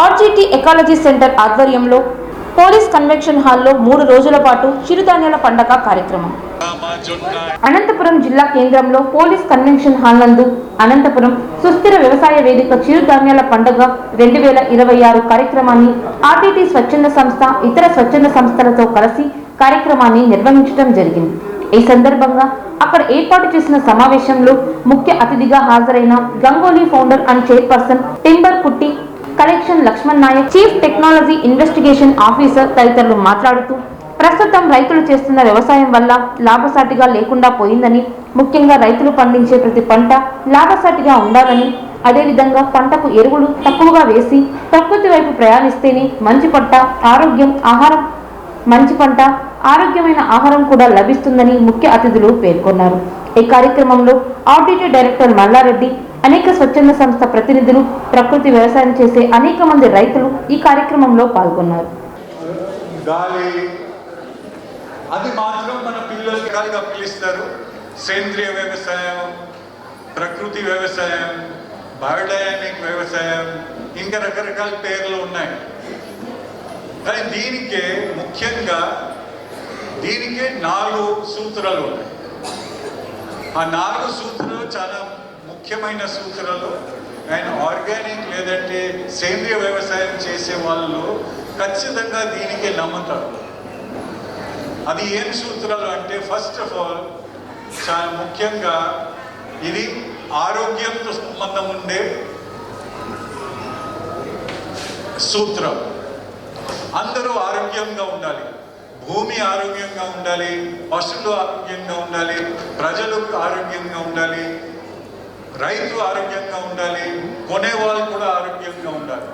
RGT ecology centre ఆధ్వర్యంలో police convention హాల్లో 3 రోజుల పాటు చిరుధాన్యాల పండగ కార్యక్రమం. అనంతపురం జిల్లా కేంద్రంలో పోలీస్ కన్వెన్షన్ హాల్ నందు అనంతపురం సుస్థిర వ్యవసాయ వేదిక చిరుధాన్యాల పండగ 2026 కార్యక్రమాన్ని ఆర్టీటీ స్వచ్ఛంద సంస్థ ఇతర స్వచ్ఛంద సంస్థలతో కలిసి కార్యక్రమాన్ని నిర్వహించడం జరిగింది. ఈ సందర్భంగా అక్కడ ఏర్పాటు చేసిన సమావేశంలో ముఖ్య అతిథిగా హాజరైన Ganguly founder and chairperson timber పుట్టి collection Lakshman Naik, chief technology investigation officer తదితరులు మాట్లాడుతూ ప్రస్తుతం రైతులు చేస్తున్న వ్యవసాయం వల్ల లాభసాటిగా లేకుండా పోయిందని, ముఖ్యంగా రైతులు పండించే ప్రతి పంట లాభసాటిగా ఉండాలని, అదేవిధంగా పంటకు ఎరువులు తక్కువగా వేసి ప్రకృతి వైపు ప్రయాణిస్తేనే మంచి పంట ఆరోగ్యమైన ఆహారం కూడా లభిస్తుందని ముఖ్య అతిథులు పేర్కొన్నారు. ఈ కార్యక్రమంలో ఆర్టీటీ డైరెక్టర్ మల్లారెడ్డి, అనేక స్వచ్ఛంద సంస్థ ప్రతినిధులు, ప్రకృతి వ్యవసాయం చేసే అనేక మంది రైతులు ఈ కార్యక్రమంలో పాల్గొన్నారు. అది మాత్రం మన పిల్లలకి కాదుగా పిలుస్తారు. సేంద్రియ వ్యవసాయం, ప్రకృతి వ్యవసాయం, బయోడైనమిక్ వ్యవసాయం, ఇంకా రకరకాల పేర్లు ఉన్నాయి. కానీ దీనికే ముఖ్యంగా 4 సూత్రాలు ఉన్నాయి. ఆ 4 సూత్రాలు చాలా ముఖ్యమైన సూత్రాలు. అండ్ ఆర్గానిక్ లేదంటే సేంద్రియ వ్యవసాయం చేసే వాళ్ళు ఖచ్చితంగా దీనికి నమ్ముతారు. అది ఏం సూత్రాలు అంటే, ఫస్ట్ ఆఫ్ ఆల్ చాలా ముఖ్యంగా ఇది ఆరోగ్యంతో సంబంధం ఉండే సూత్రం. అందరూ ఆరోగ్యంగా ఉండాలి, భూమి ఆరోగ్యంగా ఉండాలి, పశువులు ఆరోగ్యంగా ఉండాలి, ప్రజలు ఆరోగ్యంగా ఉండాలి, రైతు ఆరోగ్యంగా ఉండాలి, కొనేవాళ్ళు కూడా ఆరోగ్యంగా ఉండాలి.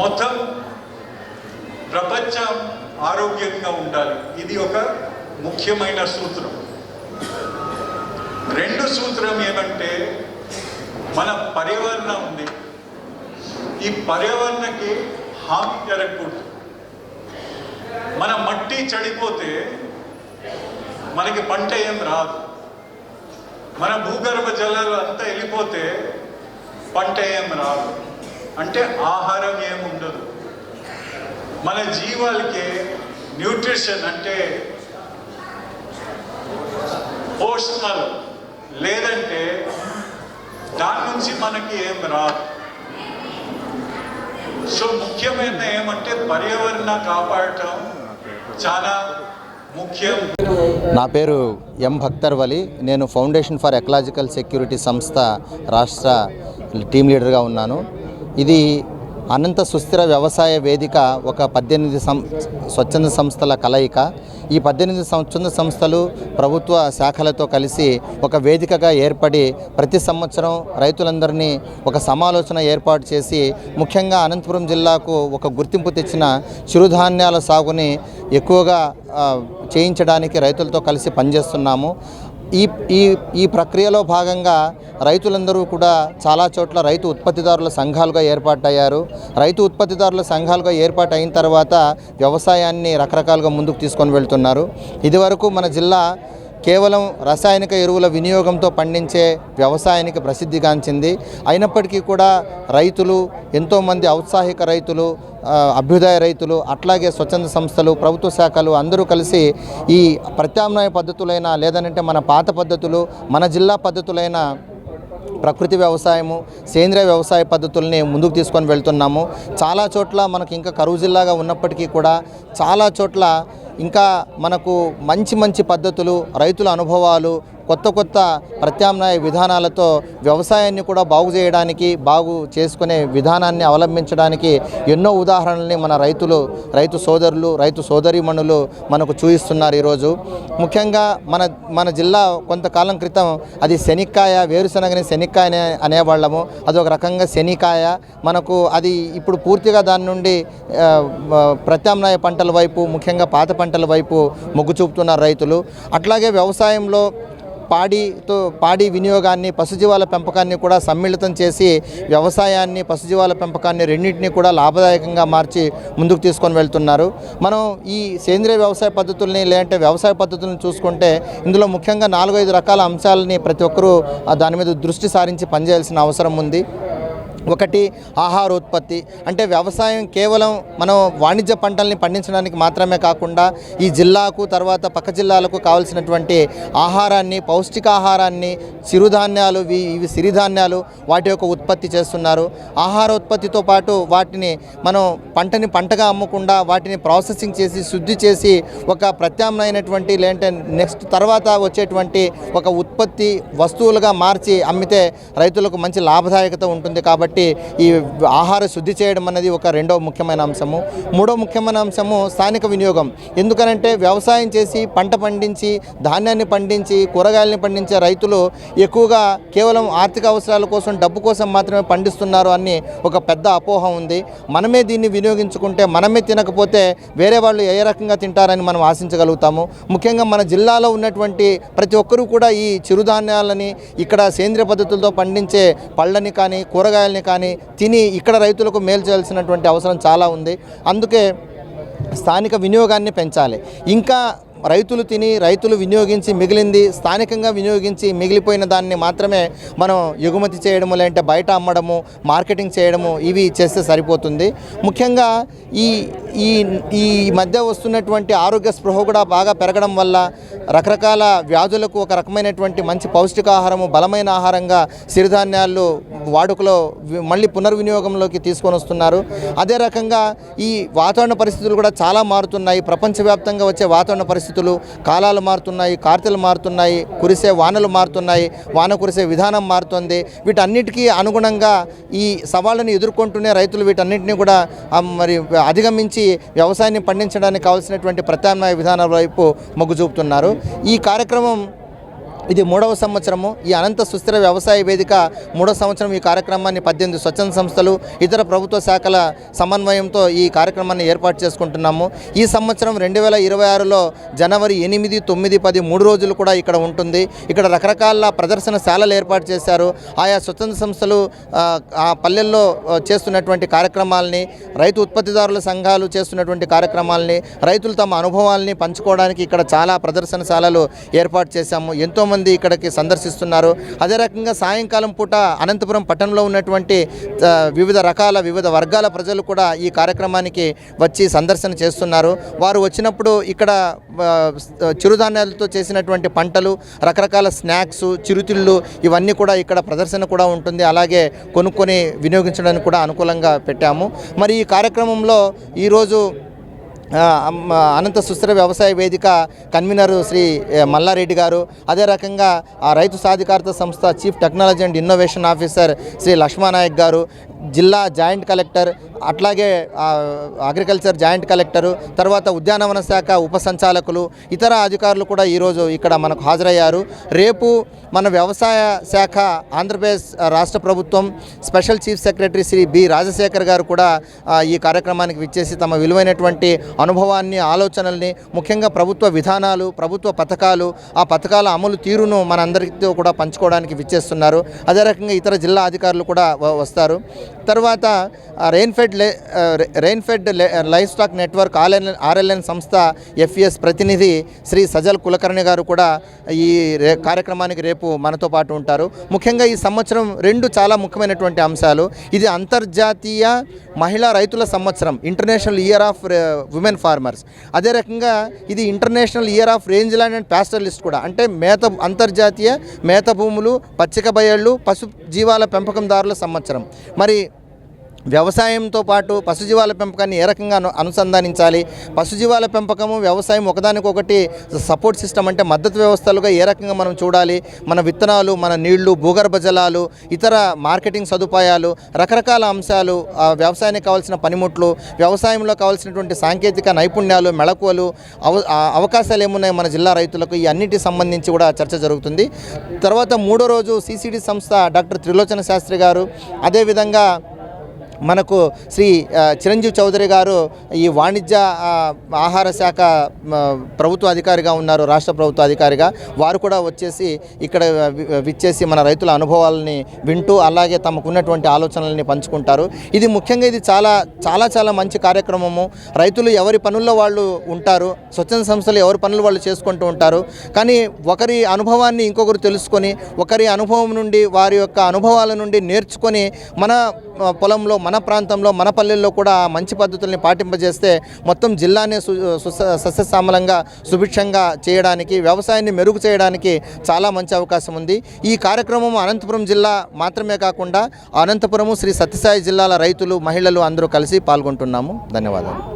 మొత్తం ప్రపంచం ఆరోగ్యంగా ఉండాలి. ఇది ఒక ముఖ్యమైన సూత్రం. 2 సూత్రం ఏమంటే, మన పర్యావరణం ఉంది, ఈ పర్యావరణకి హాని జరగకూడదు. మన మట్టి చెడిపోతే మనకి పంట ఏం రాదు. మన భూగర్భ జలాలు అంతా వెళ్ళిపోతే పంట ఏం రాదు, అంటే ఆహారం ఏముండదు. మన జీవాలకి న్యూట్రిషన్ అంటే పోషణలు లేదంటే దాని నుంచి మనకి ఏం రాదు. సో ముఖ్యమైన ఏమంటే పర్యావరణ కాపాడటం చాలా ముఖ్యం. నా పేరు ఎం భక్తర్ వలి. నేను ఫౌండేషన్ ఫర్ ఎకలాజికల్ సెక్యూరిటీ సంస్థ రాష్ట్ర టీం లీడర్గా ఉన్నాను. ఇది అనంత సుస్థిర వ్యవసాయ వేదిక ఒక 18 స్వచ్ఛంద సంస్థల కలయిక. ఈ 18 స్వచ్ఛంద సంస్థలు ప్రభుత్వ శాఖలతో కలిసి ఒక వేదికగా ఏర్పడి ప్రతి సంవత్సరం రైతులందరినీ ఒక సమాలోచన ఏర్పాటు చేసి, ముఖ్యంగా అనంతపురం జిల్లాకు ఒక గుర్తింపు తెచ్చిన చిరుధాన్యాల సాగుని ఎక్కువగా చేయించడానికి రైతులతో కలిసి పనిచేస్తున్నాము. ఈ ప్రక్రియలో భాగంగా రైతులందరూ కూడా చాలా చోట్ల రైతు ఉత్పత్తిదారుల సంఘాలుగా ఏర్పాటయ్యారు. రైతు ఉత్పత్తిదారుల సంఘాలుగా ఏర్పాటైన తర్వాత వ్యవసాయాన్ని రకరకాలుగా ముందుకు తీసుకొని వెళ్తున్నారు. ఇదివరకు మన జిల్లా కేవలం రసాయనిక ఎరువుల వినియోగంతో పండించే వ్యవసాయానికి ప్రసిద్ధిగాంచింది. అయినప్పటికీ కూడా రైతులు, ఎంతోమంది ఔత్సాహిక రైతులు, అభ్యుదయ రైతులు, అట్లాగే స్వచ్ఛంద సంస్థలు, ప్రభుత్వ శాఖలు అందరూ కలిసి ఈ ప్రత్యామ్నాయ పద్ధతులైన లేదంటే మన పాత పద్ధతులు, మన జిల్లా పద్ధతులైన ప్రకృతి వ్యవసాయము, సేంద్రియ వ్యవసాయ పద్ధతుల్ని ముందుకు తీసుకొని వెళ్తున్నాము. చాలా చోట్ల మనకు ఇంకా కరువు జిల్లాగా ఉన్నప్పటికీ కూడా చాలా చోట్ల ఇంకా మనకు మంచి పద్ధతులు, రైతుల అనుభవాలు, కొత్త ప్రత్యామ్నాయ విధానాలతో వ్యవసాయాన్ని కూడా బాగు చేసుకునే విధానాన్ని అవలంబించడానికి ఎన్నో ఉదాహరణల్ని మన రైతు సోదరులు, రైతు సోదరీమణులు మనకు చూపిస్తున్నారు. ఈరోజు ముఖ్యంగా మన జిల్లా కొంతకాలం క్రితం అది శనిక్కాయ, వేరుశనగని శనిక్కాయ అనేవాళ్ళము. అది ఒక రకంగా శనికాయ. మనకు అది ఇప్పుడు పూర్తిగా దాని నుండి ప్రత్యామ్నాయ పంటల వైపు, ముఖ్యంగా పాత పంటల వైపు మొగ్గు చూపుతున్నారు రైతులు. అట్లాగే వ్యవసాయంలో పాడి వినియోగాన్ని, పశుజీవాల పెంపకాన్ని కూడా సమ్మిళితం చేసి వ్యవసాయాన్ని, పశుజీవాల పెంపకాన్ని రెండింటినీ కూడా లాభదాయకంగా మార్చి ముందుకు తీసుకొని వెళ్తున్నారు. మనం ఈ సేంద్రియ వ్యవసాయ పద్ధతుల్ని లేదంటే వ్యవసాయ పద్ధతులను చూసుకుంటే ఇందులో ముఖ్యంగా 4-5 రకాల అంశాలని ప్రతి ఒక్కరూ దాని మీద దృష్టి సారించి పనిచేయాల్సిన అవసరం ఉంది. ఒకటి ఆహారోత్పత్తి, అంటే వ్యవసాయం కేవలం మనం వాణిజ్య పంటల్ని పండించడానికి మాత్రమే కాకుండా ఈ జిల్లాకు తర్వాత పక్క జిల్లాలకు కావాల్సినటువంటి ఆహారాన్ని, పౌష్టికాహారాన్ని, చిరుధాన్యాలు, ఇవి సిరిధాన్యాలు వాటి యొక్క ఉత్పత్తి చేస్తున్నారు. ఆహారోత్పత్తితో పాటు వాటిని మనం పంటగా అమ్మకుండా వాటిని ప్రాసెసింగ్ చేసి శుద్ధి చేసి ఒక ప్రత్యామ్నాయమైనటువంటి లేదంటే నెక్స్ట్ తర్వాత వచ్చేటువంటి ఒక ఉత్పత్తి వస్తువులుగా మార్చి అమ్మితే రైతులకు మంచి లాభదాయకత ఉంటుంది. కాబట్టి ఈ ఆహార శుద్ధి చేయడం అనేది ఒక రెండో ముఖ్యమైన అంశము. మూడో ముఖ్యమైన అంశము స్థానిక వినియోగం. ఎందుకనంటే వ్యవసాయం చేసి పంట పండించి ధాన్యాన్ని పండించి కూరగాయలని పండించే రైతులు ఎక్కువగా కేవలం ఆర్థిక అవసరాల కోసం డబ్బు కోసం మాత్రమే పండిస్తున్నారు అని ఒక పెద్ద అపోహ ఉంది. మనమే దీన్ని వినియోగించుకుంటే, మనమే తినకపోతే వేరే వాళ్ళు ఏ రకంగా తింటారని మనం ఆశించగలుగుతాము. ముఖ్యంగా మన జిల్లాలో ఉన్నటువంటి ప్రతి ఒక్కరూ కూడా ఈ చిరుధాన్యాలని, ఇక్కడ సేంద్రియ పద్ధతులతో పండించే పళ్ళని కానీ కూరగాయలని కానీ తిని ఇక్కడ రైతులకు మేలు చేయాల్సినటువంటి అవసరం చాలా ఉంది. అందుకే స్థానిక వినియోగాన్ని పెంచాలి. ఇంకా రైతులు తిని రైతులు వినియోగించి మిగిలింది స్థానికంగా వినియోగించి మిగిలిపోయిన దాన్ని మాత్రమే మనం ఎగుమతి చేయడము, లేదంటే బయట అమ్మడము, మార్కెటింగ్ చేయడము ఇవి చేస్తే సరిపోతుంది. ముఖ్యంగా ఈ ఈ ఈ మధ్య వస్తున్నటువంటి ఆరోగ్య స్పృహ కూడా బాగా పెరగడం వల్ల రకరకాల వ్యాధులకు ఒక రకమైనటువంటి మంచి పౌష్టికాహారము, బలమైన ఆహారంగా సిరిధాన్యాలు వాడుకలో మళ్ళీ పునర్వినియోగంలోకి తీసుకొని వస్తున్నారు. అదే రకంగా ఈ వాతావరణ పరిస్థితులు కూడా చాలా మారుతున్నాయి. ప్రపంచవ్యాప్తంగా వచ్చే వాతావరణ పరిస్థితులు, కాలాలు మారుతున్నాయి, కార్తెలు మారుతున్నాయి, కురిసే వానలు మారుతున్నాయి, వాన కురిసే విధానం మారుతుంది. వీటన్నిటికీ అనుగుణంగా ఈ సవాళ్ళని ఎదుర్కొంటూనే రైతులు వీటన్నిటిని కూడా మరి అధిగమించి వ్యవసాయాన్ని పండించడానికి కావాల్సినటువంటి ప్రత్యామ్నాయ విధానాల వైపు మొగ్గు చూపుతున్నారు. ఈ కార్యక్రమం ఇది 3వ సంవత్సరము. ఈ అనంత సుస్థిర వ్యవసాయ వేదిక 3వ సంవత్సరం ఈ కార్యక్రమాన్ని 18 స్వచ్ఛంద సంస్థలు, ఇతర ప్రభుత్వ శాఖల సమన్వయంతో ఈ కార్యక్రమాన్ని ఏర్పాటు చేసుకుంటున్నాము. ఈ సంవత్సరం 2026లో జనవరి 8, 9, 10 3 రోజులు కూడా ఇక్కడ ఉంటుంది. ఇక్కడ రకరకాల ప్రదర్శనశాలలు ఏర్పాటు చేశారు. ఆయా స్వచ్ఛంద సంస్థలు ఆ పల్లెల్లో చేస్తున్నటువంటి కార్యక్రమాలని, రైతు ఉత్పత్తిదారుల సంఘాలు చేస్తున్నటువంటి కార్యక్రమాలని, రైతులు తమ అనుభవాల్ని పంచుకోవడానికి ఇక్కడ చాలా ప్రదర్శనశాలలు ఏర్పాటు చేశాము. ఎంతోమంది ఇక్కడికి సందర్శిస్తున్నారు. అదే రకంగా సాయంకాలం పూట అనంతపురం పట్టణంలో ఉన్నటువంటి వివిధ వర్గాల ప్రజలు కూడా ఈ కార్యక్రమానికి వచ్చి సందర్శన చేస్తున్నారు. వారు వచ్చినప్పుడు ఇక్కడ చిరుధాన్యాలతో చేసినటువంటి పంటలు, రకరకాల స్నాక్స్, చిరుతిళ్ళు ఇవన్నీ కూడా ఇక్కడ ప్రదర్శన కూడా ఉంటుంది. అలాగే కొనుక్కొని వినియోగించడానికి కూడా అనుకూలంగా పెట్టాము. మరి ఈ కార్యక్రమంలో ఈరోజు అనంత సుస్థిర వ్యవసాయ వేదిక కన్వీనర్ శ్రీ మల్లారెడ్డి గారు, అదే రకంగా రైతు సాధికారత సంస్థ chief technology and innovation officer Shri Lakshmanayak గారు, జిల్లా జాయింట్ కలెక్టర్, అట్లాగే అగ్రికల్చర్ జాయింట్ కలెక్టరు, తర్వాత ఉద్యానవన శాఖ ఉప సంచాలకులు, ఇతర అధికారులు కూడా ఈరోజు ఇక్కడ మనకు హాజరయ్యారు. రేపు మన వ్యవసాయ శాఖ ఆంధ్రప్రదేశ్ రాష్ట్ర ప్రభుత్వం special chief secretary Shri B Rajasekhar గారు కూడా ఈ కార్యక్రమానికి విచ్చేసి తమ విలువైనటువంటి అనుభవాన్ని, ఆలోచనల్ని, ముఖ్యంగా ప్రభుత్వ విధానాలు, ప్రభుత్వ పథకాలు, ఆ పథకాల అమలు తీరును మనందరితో కూడా పంచుకోవడానికి విచ్చేస్తున్నారు. అదే రకంగా ఇతర జిల్లా అధికారులు కూడా వస్తారు. తర్వాత రెయిన్ఫెడ్ లైఫ్ స్టాక్ నెట్వర్క్ ఆర్ఎల్ఎన్ సంస్థ ఎఫ్ఎస్ ప్రతినిధి శ్రీ సజల్ కులకర్ణి గారు కూడా ఈ కార్యక్రమానికి రేపు మనతో పాటు ఉంటారు. ముఖ్యంగా ఈ సంవత్సరం 2 చాలా ముఖ్యమైనటువంటి అంశాలు. ఇది అంతర్జాతీయ మహిళా రైతుల సంవత్సరం, international year of women farmers. అదే రకంగా ఇది international year of rangeland and pastoralist కూడా, అంటే అంతర్జాతీయ మేత భూములు, పచ్చిక బయళ్ళు, పశు జీవాల పెంపకందారుల సంవత్సరం. మరి వ్యవసాయంతో పాటు పశుజీవాల పెంపకాన్ని ఏ రకంగా అనుసంధానించాలి, పశుజీవాల పెంపకము వ్యవసాయం ఒకదానికొకటి సపోర్ట్ సిస్టమ్, అంటే మద్దతు వ్యవస్థలుగా ఏ రకంగా మనం చూడాలి, మన విత్తనాలు, మన నీళ్లు, భూగర్భ జలాలు, ఇతర మార్కెటింగ్ సదుపాయాలు, రకరకాల అంశాలు, వ్యవసాయానికి కావాల్సిన పనిముట్లు, వ్యవసాయంలో కావాల్సినటువంటి సాంకేతిక నైపుణ్యాలు, మెళకువలు, అవకాశాలు ఏమున్నాయి మన జిల్లా రైతులకు, ఈ అన్నిటికి సంబంధించి కూడా చర్చ జరుగుతుంది. తర్వాత 3వ రోజు సిసిడి సంస్థ డాక్టర్ త్రిలోచన శాస్త్రి గారు, అదేవిధంగా మనకు శ్రీ చిరంజీవి చౌదరి గారు ఈ వాణిజ్య ఆహార శాఖ ప్రభుత్వ అధికారిగా ఉన్నారు, రాష్ట్ర ప్రభుత్వ అధికారిగా. వారు కూడా వచ్చేసి ఇక్కడ విచ్చేసి మన రైతుల అనుభవాలని వింటూ అలాగే తమకున్నటువంటి ఆలోచనల్ని పంచుకుంటారు. ఇది ముఖ్యంగా ఇది చాలా చాలా చాలా మంచి కార్యక్రమము. రైతులు ఎవరి పనుల్లో వాళ్ళు ఉంటారు, స్వచ్ఛంద సంస్థలు ఎవరి పనులు వాళ్ళు చేసుకుంటూ ఉంటారు. కానీ ఒకరి అనుభవాన్ని ఇంకొకరు తెలుసుకొని, ఒకరి అనుభవం నుండి వారి యొక్క అనుభవాల నుండి నేర్చుకొని మన పొలంలో, మన ప్రాంతంలో, మన పల్లెల్లో కూడా మంచి పద్ధతుల్ని పాటింపజేస్తే మొత్తం జిల్లానే సస్యశ్యామలంగా సుభిక్షంగా చేయడానికి, వ్యవసాయాన్ని మెరుగు చేయడానికి చాలా మంచి అవకాశం ఉంది. ఈ కార్యక్రమం అనంతపురం జిల్లా మాత్రమే కాకుండా అనంతపురము, శ్రీ సత్యసాయి జిల్లాల రైతులు, మహిళలు అందరూ కలిసి పాల్గొంటున్నాము. ధన్యవాదాలు.